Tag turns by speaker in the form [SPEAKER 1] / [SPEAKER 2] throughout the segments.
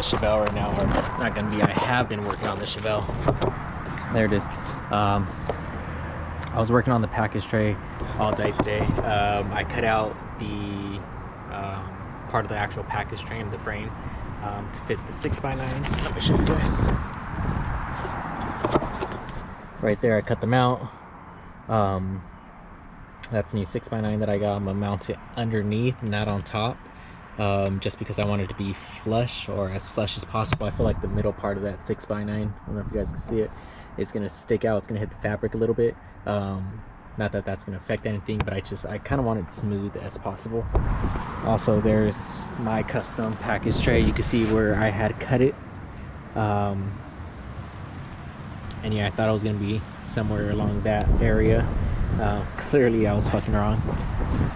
[SPEAKER 1] Chevelle right now, or not gonna be, I have been working on the Chevelle. There it is. I was working on the package tray all day today. I cut out the part of the actual package tray and the frame to fit the 6x9s. Let me show you guys. Right there, I cut them out. That's a new 6x9 that I got. I'm gonna mount it underneath, not on top, just because I want it to be flush, or as flush as possible. I feel like the middle part of that 6x9, I don't know if you guys can see it, it's gonna stick out. It's gonna hit the fabric a little bit. Not that that's gonna affect anything, but I kind of want it smooth as possible. Also, there's my custom package tray. You can see where I had cut it, and yeah, I thought it was gonna be somewhere along that area. Clearly I was fucking wrong.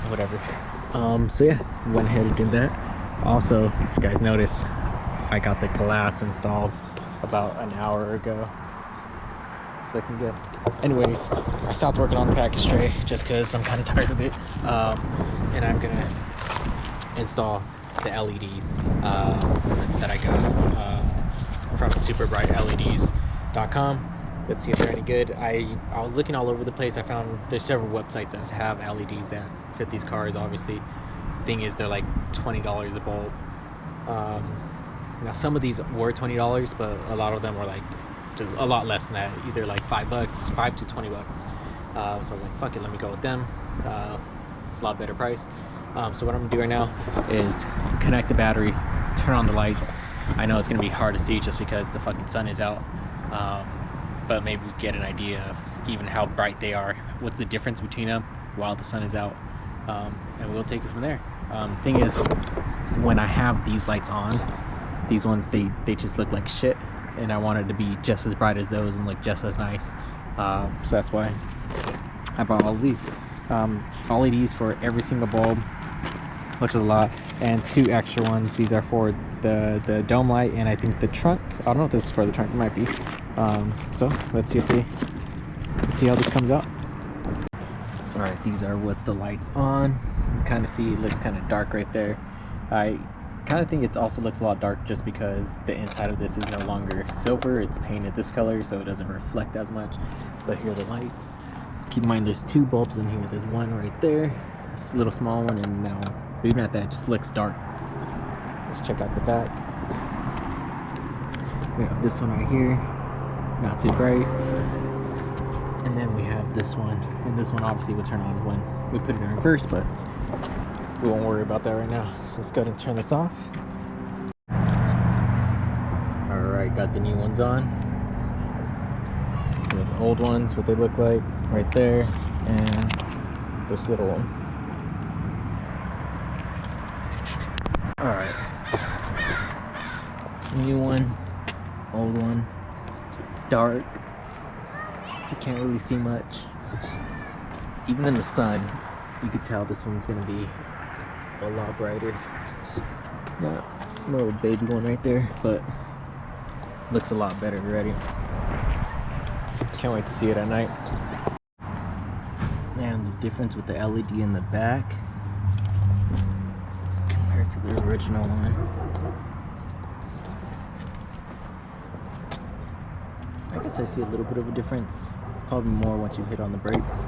[SPEAKER 1] Whatever. So yeah, went ahead and did that. Also, if you guys noticed, I got the glass installed about an hour ago. It's looking good. Anyways, I stopped working on the package tray just because I'm kind of tired of it, and I'm gonna install the LEDs that I got from superbrightleds.com. Let's see if they're any good. I was looking all over the place. I found there's several websites that have LEDs that fit these cars. Obviously, the thing is, they're like $20 a bulb. Now some of these were $20, but a lot of them were like just a lot less than that, either like $5 to $20. So I was like, fuck it, let me go with them. It's a lot better price. So what I'm gonna do right now is connect the battery, turn on the lights. I know it's gonna be hard to see just because the fucking sun is out, but maybe we get an idea of even how bright they are, what's the difference between them while the sun is out, and we'll take it from there. Thing is, when I have these lights on, these ones, they just look like shit, and I wanted to be just as bright as those and look just as nice. So that's why I bought all of these. LEDs for every single bulb, which is a lot, and 2 extra ones. These are for the dome light, and I think the trunk. I don't know if this is for the trunk, it might be. So let's see see how this comes out. All right, these are with the lights on. You kind of see it looks kind of dark right there. I kind of think it also looks a lot dark just because the inside of this is no longer silver, it's painted this color, so it doesn't reflect as much. But here are the lights. Keep in mind there's 2 bulbs in here. There's one right there, this little small one, and now even at that, it just looks dark. Let's check out the back. We have this one right here, not too bright, and then we have this one, and this one obviously will turn on when we put it in reverse, but we won't worry about that right now. So let's go ahead and turn this off. Alright, got the new ones on. We have the old ones, what they look like right there, and this little one. Alright, new one, old one, dark. You can't really see much. Even in the sun, you could tell this one's gonna be a lot brighter. Not a little baby one right there, but looks a lot better already. Can't wait to see it at night. And the difference with the LED in the back compared to the original one. I guess I see a little bit of a difference. Probably more once you hit on the brakes.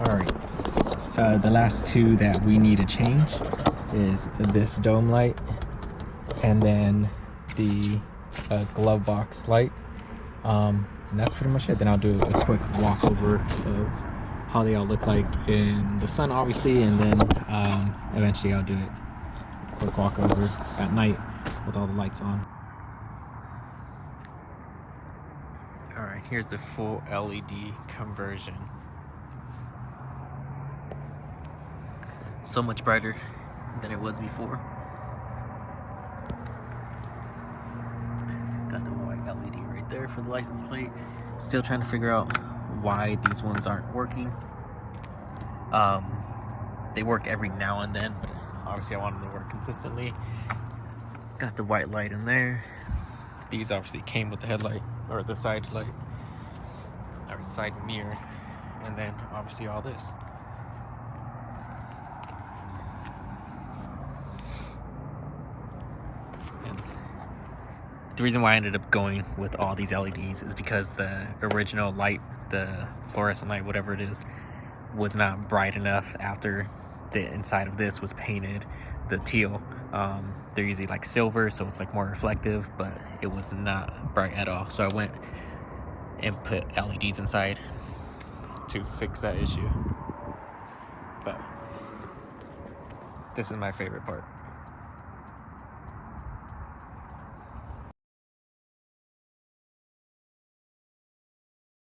[SPEAKER 1] Alright, the last 2 that we need to change is this dome light and then the glove box light, and that's pretty much it. Then I'll do a quick walkover of how they all look like in the sun, obviously, and then eventually I'll do a quick walkover at night with all the lights on. Alright, here's the full LED conversion. So much brighter than it was before. Got the white LED right there for the license plate. Still trying to figure out why these ones aren't working. They work every now and then, but obviously I want them to work consistently. Got the white light in there. These obviously came with the headlight, or the side light, or side mirror, and then obviously all this. And the reason why I ended up going with all these LEDs is because the original light, the fluorescent light, whatever it is, was not bright enough after the inside of this was painted the teal. They're usually like silver, so it's like more reflective, but it was not bright at all. So I went and put LEDs inside to fix that issue. But this is my favorite part.